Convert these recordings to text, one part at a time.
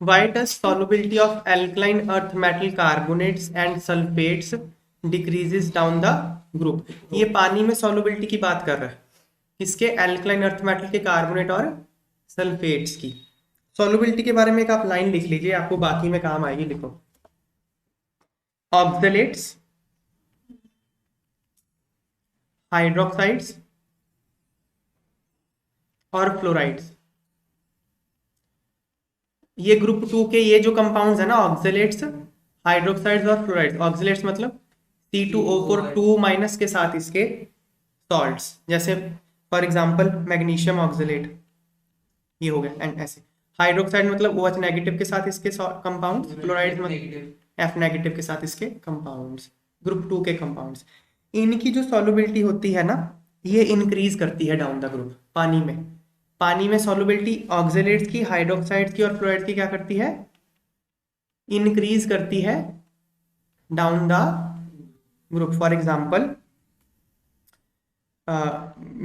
Why does solubility of alkaline earth metal carbonates and sulfates decreases down the group? ये पानी में solubility की बात कर रहा है, किसके? alkaline earth metal के कार्बोनेट और सल्फेट्स की। solubility के बारे में एक आप लाइन लिख लीजिए, आपको बाकी में काम आएगी। लिखो ऑक्सलेट्स, हाइड्रोक्साइड्स और फ्लोराइड्स, ये ग्रुप 2 के ये जो कंपाउंड्स है ना, ऑक्सलेट्स, हाइड्रोक्साइड्स और फ्लोराइड्स। ऑक्सलेट्स मतलब C2O4 2 माइनस के साथ इसके सॉल्ट्स, जैसे फॉर एग्जांपल मैग्नीशियम ऑक्सलेट, ये हो गया। एंड ऐसे हाइड्रोक्साइड मतलब OH नेगेटिव के साथ इसके कंपाउंड्स, फ्लोराइड्स मतलब F नेगेटिव के साथ इसके कंपाउंड्स, ग्रुप 2 के कंपाउंड्स। इनकी जो सॉल्युबिलिटी होती है ना, ये इंक्रीज करती है डाउन द ग्रुप। पानी में, पानी में सॉल्युबिलिटी ऑक्सलेट्स की, हाइड्रोक्साइड्स की और फ्लोराइड्स की क्या करती है? इंक्रीज करती है down the group. For example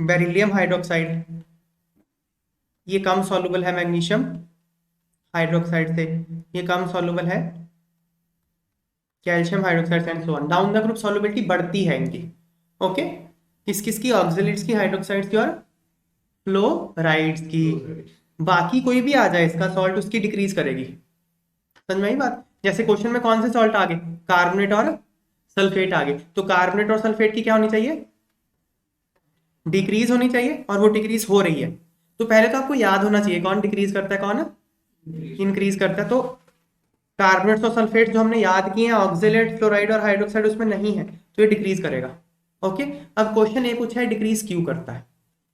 beryllium hydroxide, ये कम सॉल्युबल है मैग्नीशियम हाइड्रोक्साइड से, ये कम सॉल्युबल है calcium hydroxide and so on. Down the group solubility बढ़ती है इनकी। ओके, किस किस की? ऑक्सलेट्स की, हाइड्रोक्साइड्स की और फ्लोराइड्स की। बाकी कोई भी आ जाए इसका सॉल्ट, उसकी डिक्रीज करेगी। समझ में आई बात? जैसे क्वेश्चन में कौन से सॉल्ट आगे? कार्बोनेट और सल्फेट आगे, तो कार्बोनेट और सल्फेट की क्या होनी चाहिए? डिक्रीज होनी चाहिए, और वो डिक्रीज हो रही है। तो पहले तो आपको याद होना चाहिए कौन डिक्रीज करता है, कौन इंक्रीज करता है। तो कार्बोनेट्स और सल्फेट जो हमने याद किए हैं, ऑक्सलेट, फ्लोराइड और हाइड्रोक्साइड, उसमें नहीं है, तो ये डिक्रीज करेगा। ओके, अब क्वेश्चन ये पूछा है डिक्रीज क्यों करता है।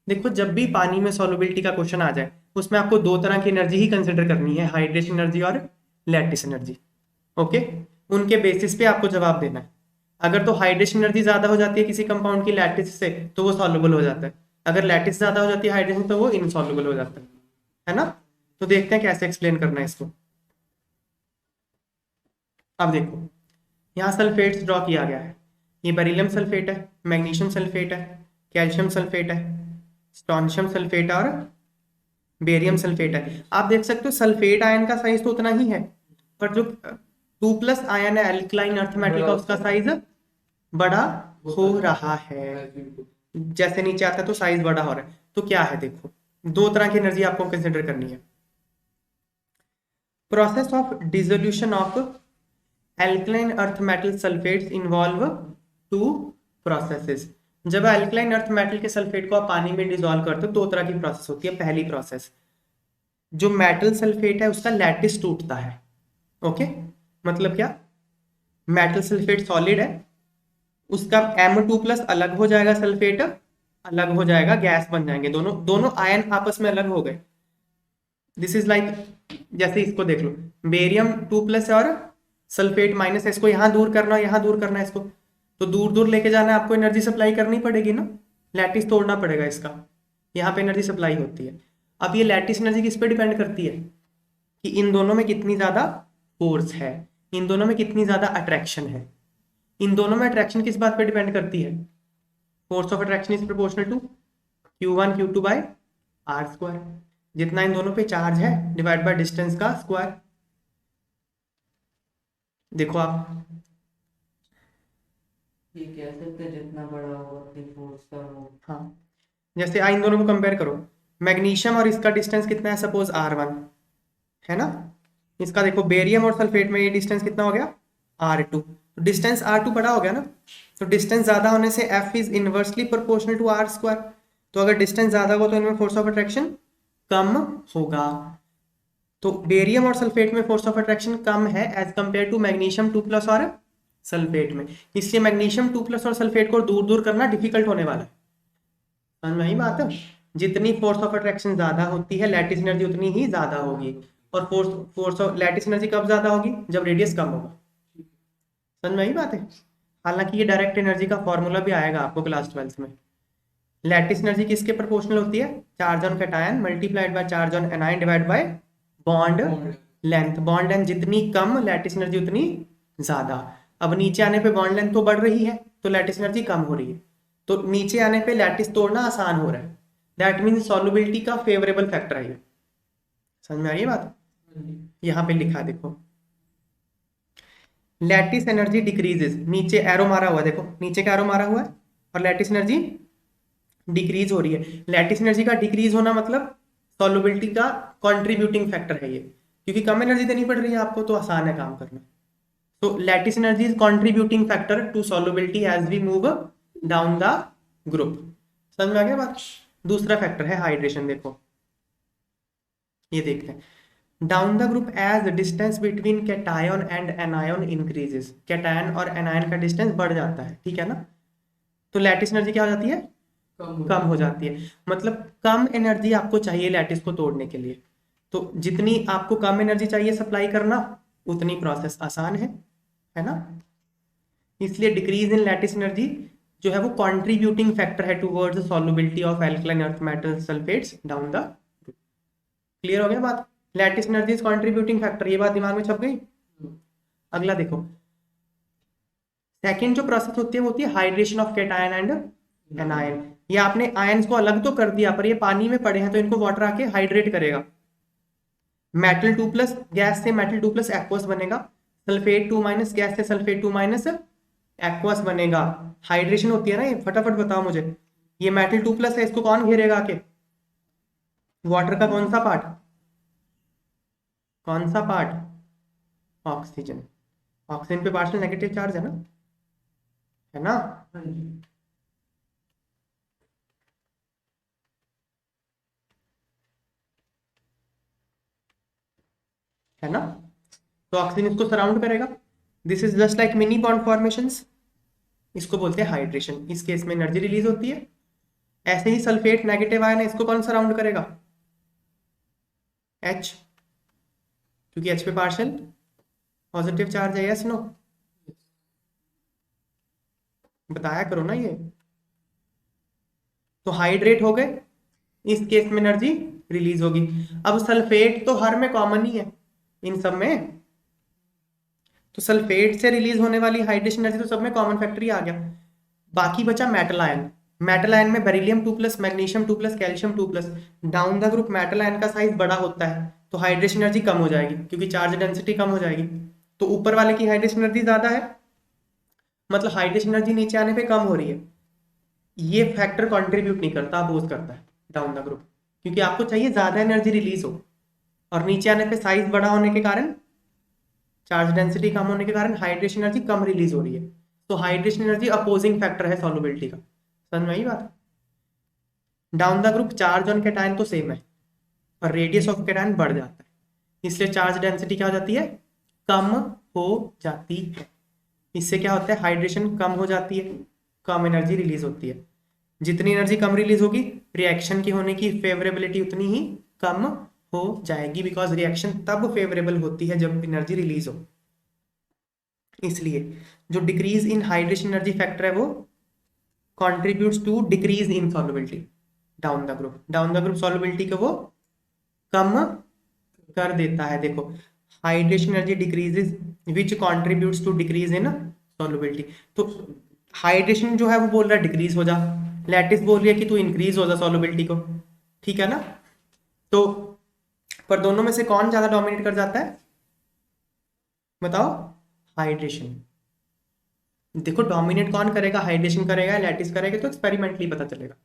देखो, जब भी पानी में सॉल्युबिलिटी का क्वेश्चन आ जाए, उसमें आपको दो तरह की एनर्जी ही कंसिडर करनी है, हाइड्रेशन एनर्जी और लैटिस एनर्जी। ओके, उनके बेसिस पे आपको जवाब देना है। अगर तो हाइड्रेशन एनर्जी ज्यादा हो जाती है किसी कंपाउंड की लैटिस से, तो वो सॉल्युबल हो जाता है। अगर लैटिस ज्यादा हो जाती है हाइड्रेशन, तो वो इनसॉल्युबल हो जाता है ना। तो देखते हैं कैसे एक्सप्लेन करना है इसको। अब देखो, यहाँ सल्फेट्स ड्रॉ किया गया है। ये बेरिलियम सल्फेट है, मैग्नीशियम सल्फेट है, कैल्शियम सल्फेट है, स्ट्रोंशियम सल्फेट और बेरियम सल्फेट है। आप देख सकते हो सल्फेट आयन का साइज तो उतना ही है, पर जो 2+ आयन है एल्कलाइन अर्थ मेटल का, उसका साइज बड़ा हो रहा है। जैसे नीचे आता है तो साइज बड़ा हो रहा है। तो क्या है, देखो, दो तरह की एनर्जी आपको कंसिडर करनी है। Process of dissolution of alkaline earth metal sulphates involve two processes. जब एल्कलाइन अर्थ मेटल के सल्फेट को आप पानी में डिसॉल्व करते हो, दो तरह की प्रोसेस होती है। पहली प्रोसेस, जो मेटल सल्फेट है उसका लैटिस टूटता है। ओके, मतलब क्या? मेटल सल्फेट सॉलिड है, उसका M2+ अलग हो जाएगा, सल्फेट अलग हो जाएगा, गैस बन जाएंगे, दोनों दोनों आयन आपस में अलग हो गए। दिस इज लाइक, जैसे इसको देख लो, बेरियम 2+ और सल्फेट माइनस है, इसको यहाँ दूर करना, यहाँ दूर करना है इसको, तो दूर दूर लेके जाना है, आपको एनर्जी सप्लाई करनी पड़ेगी ना, लैटिस तोड़ना पड़ेगा इसका, यहाँ पे एनर्जी सप्लाई होती है। अब ये लैटिस एनर्जी किस पे डिपेंड करती है? कि इन दोनों में कितनी ज्यादा फोर्स है, इन दोनों में कितनी ज्यादा अट्रैक्शन है। इन दोनों में अट्रैक्शन किस बात पे डिपेंड करती है? Force of attraction is proportional to Q1 Q2 by R²। जितना इन दोनों पे चार्ज है डिवाइड बाय डिस्टेंस का स्क्वायर। देखो आप ये कह सकते हैं जितना बड़ा होगा उतनी फोर्स का हो। हाँ, जैसे इन दोनों को कंपेयर करो, मैग्नीशियम और इसका डिस्टेंस कितना है, सपोज R1 है ना। इसका देखो, बेरियम और सल्फेट में ये डिस्टेंस कितना हो गया, R2। तो डिस्टेंस R2 बड़ा हो गया ना, तो डिस्टेंस ज्यादा होने से F is inversely proportional to R²। तो अगर डिस्टेंस ज्यादा हो तो इनमें फोर्स ऑफ अट्रैक्शन कम होगा। तो बेरियम और सल्फेट में फोर्स ऑफ अट्रैक्शन कम है एज कंपेयर टू मैग्नीशियम 2+ और सल्फेट में। इसलिए मैग्नीशियम 2+ और सल्फेट को दूर दूर करना डिफिकल्ट होने वाला है। समझ में आई बात है? जितनी फोर्स ऑफ अट्रैक्शन ज्यादा होती है, लैटिस एनर्जी उतनी ही ज्यादा होगी। और फोर्स ऑफ लैटिस एनर्जी कब ज्यादा होगी? जब रेडियस कम होगा। समझ में आई बात है? हालांकि ये डायरेक्ट एनर्जी का फॉर्मूला भी आएगा आपको क्लास 12 में। लैटिस एनर्जी किसके प्रोपोर्शनल होती है? Charge on cation multiplied by charge on anion divide by bond length. Bond length जितनी कम, लैटिस एनर्जी उतनी ज्यादा। अब नीचे आने पे बॉन्ड लेंथ तो बढ़ रही है, तो लैटिस एनर्जी कम हो रही है। तो नीचे आने पे लैटिस तोड़ना आसान हो रहा है। दैट मीन्स सॉल्युबिलिटी का फेवरेबल फैक्टर है ये। समझ में आ रही है बात? यहाँ पे लिखा है देखो, लैटिस एनर्जी डिक्रीजेस, नीचे एरो मारा हुआ है, देखो नीचे का एरो मारा हुआ है, और लैटिस एनर्जी डिक्रीज हो रही है। लैटिस एनर्जी का डिक्रीज होना मतलब सॉल्युबिलिटी का कंट्रीब्यूटिंग फैक्टर है ये, क्योंकि कम एनर्जी देनी पड़ रही है आपको, तो आसान है काम करना। तो lattice energy is contributing factor to solubility as we move down the group. समझ में आ गया बात? दूसरा फैक्टर है हाइड्रेशन, देखो ये देखते हैं, down the group as distance between cation and anion increases, cation और एनायन का डिस्टेंस बढ़ जाता है, ठीक है ना? तो लैटिस एनर्जी क्या हो जाती है? कम हो जाती है। मतलब कम एनर्जी आपको चाहिए लैटिस को तोड़ने के लिए, तो जितनी आपको कम एनर्जी चाहिए सप्लाई करना, उतनी प्रोसेस आसान है ना? इसलिए डिक्रीज इन लैटिस एनर्जी जो है वो कंट्रीब्यूटिंग फैक्टर है towards solubility of alkaline earth metal sulphates down the. Clear हो गया बात? Lattice energy is contributing factor, ये बात दिमाग में छप गई? अगला देखो, सेकंड जो प्रोसेस होती है वो होती है hydration of cation and anion. ये आपने आयंस को अलग तो कर दिया, पर ये पानी में पड़े हैं तो इनको वाटर आके हाइड्रेट करेगा। मेटल 2+ गैस से मेटल 2+ एक्वस बनेगा, सल्फेट 2- गैस से सल्फेट 2- एक्वस बनेगा। हाइड्रेशन होती है ना ये, फटाफट बताओ मुझे, ये मेटल 2+ है, इसको कौन घेरेगा आके? वाटर का कौन सा पार्ट? कौन सा पार्ट? ऑक्सीजन। ऑक्सीजन पे पार्शियल नेगेटिव चार्ज है ना? है ना? तो ऑक्सीजन इसको सराउंड करेगा। This is just like mini bond formations, इसको बोलते हैं हाइड्रेशन। इस केस में एनर्जी रिलीज होती है। ऐसे ही सल्फेट नेगेटिव आयन है, इसको कौन सराउंड करेगा? H, क्योंकि H पे पार्शियल पॉजिटिव चार्ज है। Yes no? बताया करो ना ये। तो हाइड्रेट हो गए, इस केस में एनर्जी रिलीज होगी। अब सल्फेट तो हर में कॉमन ही है इन सब में, तो सल्फेट से रिलीज होने वाली हाइड्रेशन एनर्जी तो सब में कॉमन फैक्टर ही आ गया। बाकी बचा मेटल आयन। मेटल आयन में beryllium 2+, magnesium 2+, calcium 2+। Down the group metal ion का साइज बड़ा होता है, तो हाइड्रेशन एनर्जी कम हो जाएगी, क्योंकि चार्ज डेंसिटी कम हो जाएगी। तो ऊपर वाले की हाइड्रेशन एनर्जी ज्यादा है, मतलब हाइड्रेशन एनर्जी नीचे आने पे कम हो रही है। ये फैक्टर कंट्रीब्यूट नहीं करता, अपोज करता है डाउन द ग्रुप, क्योंकि आपको चाहिए ज्यादा एनर्जी रिलीज हो, और नीचे आने पे साइज बड़ा होने के कारण, चार्ज डेंसिटी कम होने के कारण हाइड्रेशन एनर्जी कम रिलीज हो रही है। तो हाइड्रेशन एनर्जी अपोजिंग फैक्टर है सॉल्युबिलिटी का। समझ में आई बात? Down the group charge on cation तो सेम है, पर रेडियस ऑफ कैटायन बढ़ जाता है, इसलिए चार्ज डेंसिटी क्या हो जाती है? कम हो जाती है। इससे क्या होता है? हाइड्रेशन कम हो जाती है, कम एनर्जी रिलीज होती है। जितनी एनर्जी कम रिलीज होगी, रिएक्शन की होने की फेवरेबिलिटी उतनी ही कम हो जाएगी, बिकॉज रिएक्शन तब फेवरेबल होती है जब एनर्जी रिलीज हो। इसलिए जो decrease in hydration energy factor है वो contributes to decrease in solubility down the group। Down the group solubility को वो कम कर देता है। देखो, hydration energy decreases which contributes to decrease in solubility. तो हाइड्रेशन जो है वो बोल रहा है डिक्रीज हो जा, लैटिस बोल रही है कि तू इंक्रीज हो जा सॉल्युबिलिटी को, ठीक है ना? तो पर दोनों में से कौन ज्यादा डोमिनेट कर जाता है? बताओ। हाइड्रेशन। देखो डोमिनेट कौन करेगा? हाइड्रेशन करेगा, लैटिस करेगा, तो एक्सपेरिमेंटली पता चलेगा।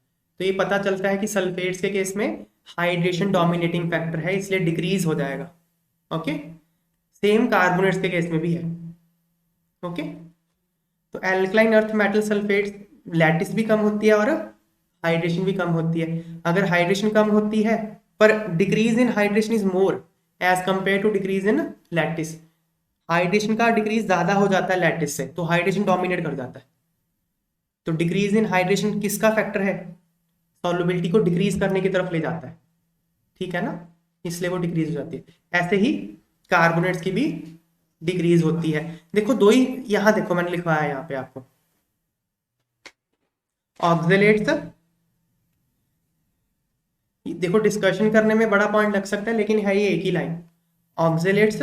तो ये पता चलता है कि सल्फेट्स के केस में हाइड्रेशन डोमिनेटिंग फैक्टर है, इसलिए डिक्रीज हो जाएगा। ओके, सेम कार्बोनेट्स के केस में भी है। ओके, तो alkaline earth metal sulphates lattice भी कम होती है और हाइड्रेशन भी कम होती है। अगर हाइड्रेशन कम होती है पर decrease in hydration is more as compare to decrease in lattice, hydration का डिक्रीज ज्यादा हो जाता है लैटिस से, तो हाइड्रेशन डोमिनेट कर जाता है। तो डिक्रीज इन हाइड्रेशन किसका फैक्टर है? सॉल्युबिलिटी को डिक्रीज करने की तरफ ले जाता है, ठीक है ना? इसलिए वो डिक्रीज हो जाती है। ऐसे ही कार्बोनेट्स की भी डिक्रीज होती है। देखो दो ही, यहां देखो मैंने लिखवाया यहाँ पे आपको, ऑक्सलेट्स। देखो डिस्कशन करने में बड़ा पॉइंट लग सकता है, लेकिन है ये एक ही लाइन। ऑक्सलेट्स,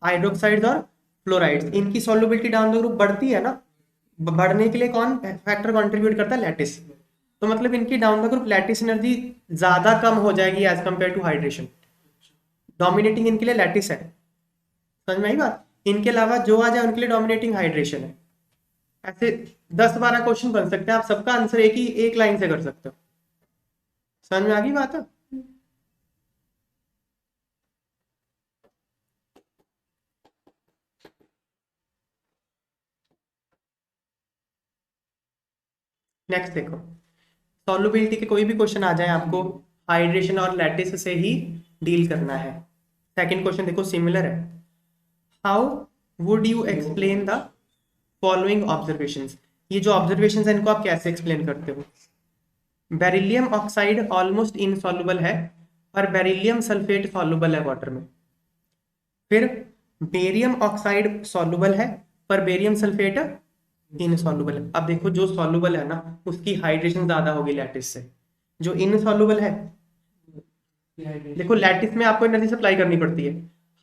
हाइड्रोक्साइड्स और फ्लोराइड्स, इनकी सॉल्युबिलिटी डाउन द ग्रुप बढ़ती है ना? बढ़ने के लिए कौन फैक्टर कंट्रीब्यूट करता है? लैटिस। तो मतलब इनकी down the group lattice energy ज्यादा कम हो जाएगी as compare to hydration. Dominating इनके लिए लैटिस है, समझ में आई बात। इनके अलावा जो आ जाए उनके लिए डोमिनेटिंग हाइड्रेशन है। ऐसे 10-12 क्वेश्चन बन सकते हैं, आप सबका आंसर एक लाइन से कर सकते हो। समझ में आ गई बात है। नेक्स्ट देखो, सॉल्युबिलिटी के कोई भी क्वेश्चन आ जाए आपको हाइड्रेशन और लैटिस से ही डील करना है। सेकंड क्वेश्चन देखो सिमिलर है। How would you explain the following observations. ये जो ऑब्जर्वेशंस है इनको आप कैसे एक्सप्लेन करते हो। बेरिलियम ऑक्साइड ऑलमोस्ट इनसॉल्युबल है और बेरिलियम सल्फेट सॉल्युबल है वाटर में। फिर बेरियम ऑक्साइड सॉल्युबल है पर बेरियम सल्फेट इनसॉल्युबल है। अब देखो जो सॉल्युबल है ना उसकी हाइड्रेशन ज्यादा होगी लैटिस से। जो इनसॉल्युबल है, देखो लैटिस में आपको एनर्जी सप्लाई करनी पड़ती है,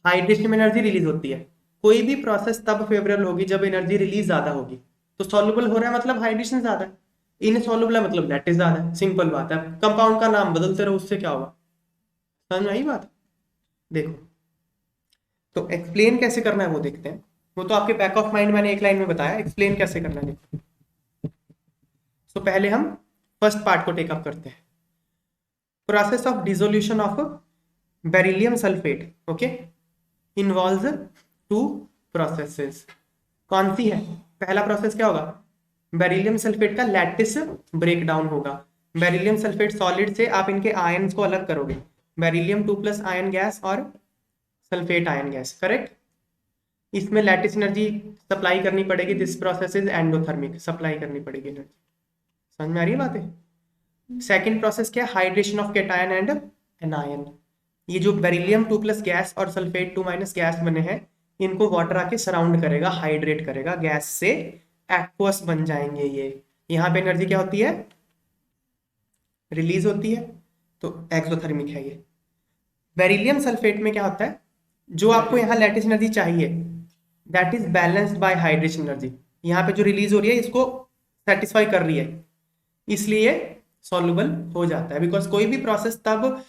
हाइड्रेशन में एनर्जी रिलीज होती है। कोई भी प्रोसेस तब फेवरेबल होगी जब एनर्जी रिलीज ज्यादा होगी। तो सॉल्युबल हो रहा है मतलब हाइड्रेशन ज्यादा है, इनसॉल्युबल है मतलब लैटिस ज्यादा है। सिंपल बात है, कंपाउंड का नाम बदलते रहो उससे क्या होगा। समझ में आई बात। देखो तो एक्सप्लेन कैसे करना है वो देखते हैं। वो तो आपके बैक ऑफ माइंड मैंने एक लाइन में बताया, एक्सप्लेन कैसे करना है देखो। तो पहले हम फर्स्ट पार्ट को टेकअप करते हैं। Process of dissolution of beryllium sulphate okay involves two processes. कौन सी है। पहला प्रोसेस क्या होगा, बेरिलियम सल्फेट का लैटिस ब्रेकडाउन होगा। बेरिलियम सल्फेट सॉलिड से आप इनके आयन्स को अलग करोगे, बेरिलियम 2+ आयन गैस और सल्फेट आयन गैस, करेक्ट। इसमें लैटिस एनर्जी सप्लाई करनी पड़ेगी, this process is endothermic, supply करनी पड़ेगी एनर्जी। समझ में आ रही है बातें। सेकंड प्रोसेस क्या है, hydration of cation and anion. ये जो बेरिलियम 2+ गैस और सल्फेट 2- गैस बने हैं इनको वाटर आके सराउंड करेगा, हाइड्रेट करेगा, गैस से एक्वस बन जाएंगे ये। यहाँ पे एनर्जी क्या होती है, रिलीज होती है, तो एक्सोथर्मिक है ये। बेरिलियम सल्फेट में क्या होता है, जो आपको यहाँ लैटिस एनर्जी चाहिए that is balanced bye hydration energy. यहाँ पे जो रिलीज हो रही है इसको सेटिस्फाई कर रही है, इसलिए सॉल्युबल हो जाता है। बिकॉज कोई भी प्रोसेस तब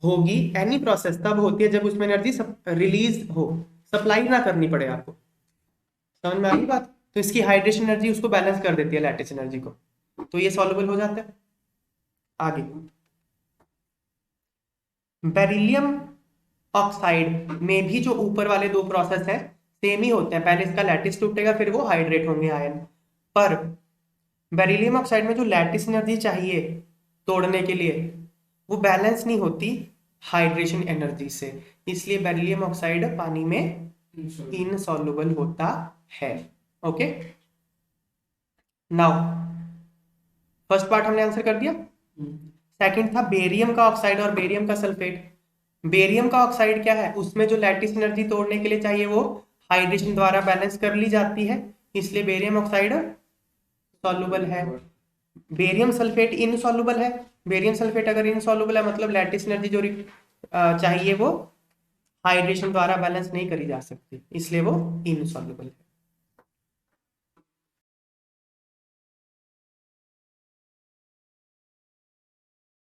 होगी, एनी प्रोसेस तब होती है जब उसमें एनर्जी रिलीज हो, सप्लाई ना करनी पड़े आपको। समझ में आ गई बात। तो इसकी हाइड्रेशन एनर्जी उसको बैलेंस कर देती है लैटिस एनर्जी को, तो ये सॉल्युबल हो जाता है। आगे बेरिलियम ऑक्साइड में भी जो ऊपर वाले दो प्रोसेस हैं सेम ही होते हैं, पहले इसका लैटिस टूटेगा फिर वो हाइड्रेट होंगे आयन। पर बेरिलियम ऑक्साइड में जो लैटिस एनर्जी चाहिए तोड़ने के लिए वो बैलेंस नहीं होती हाइड्रेशन एनर्जी से, इसलिए बेरिलियम ऑक्साइड पानी में इनसॉल्युबल होता है। ओके नाउ फर्स्ट पार्ट हमने आंसर कर दिया। सेकंड था बेरियम का ऑक्साइड और बेरियम का सल्फेट। बेरियम का ऑक्साइड क्या है, उसमें जो लैटिस एनर्जी तोड़ने के लिए चाहिए वो हाइड्रेशन द्वारा बैलेंस कर ली जाती है, इसलिए बेरियम ऑक्साइड सॉल्युबल है। बेरियम सल्फेट इनसॉल्युबल है। बेरियम सल्फेट अगर इनसॉल्युबल है मतलब लैटिस एनर्जी जो चाहिए वो हाइड्रेशन द्वारा बैलेंस नहीं करी जा सकती, इसलिए वो इनसॉल्युबल है।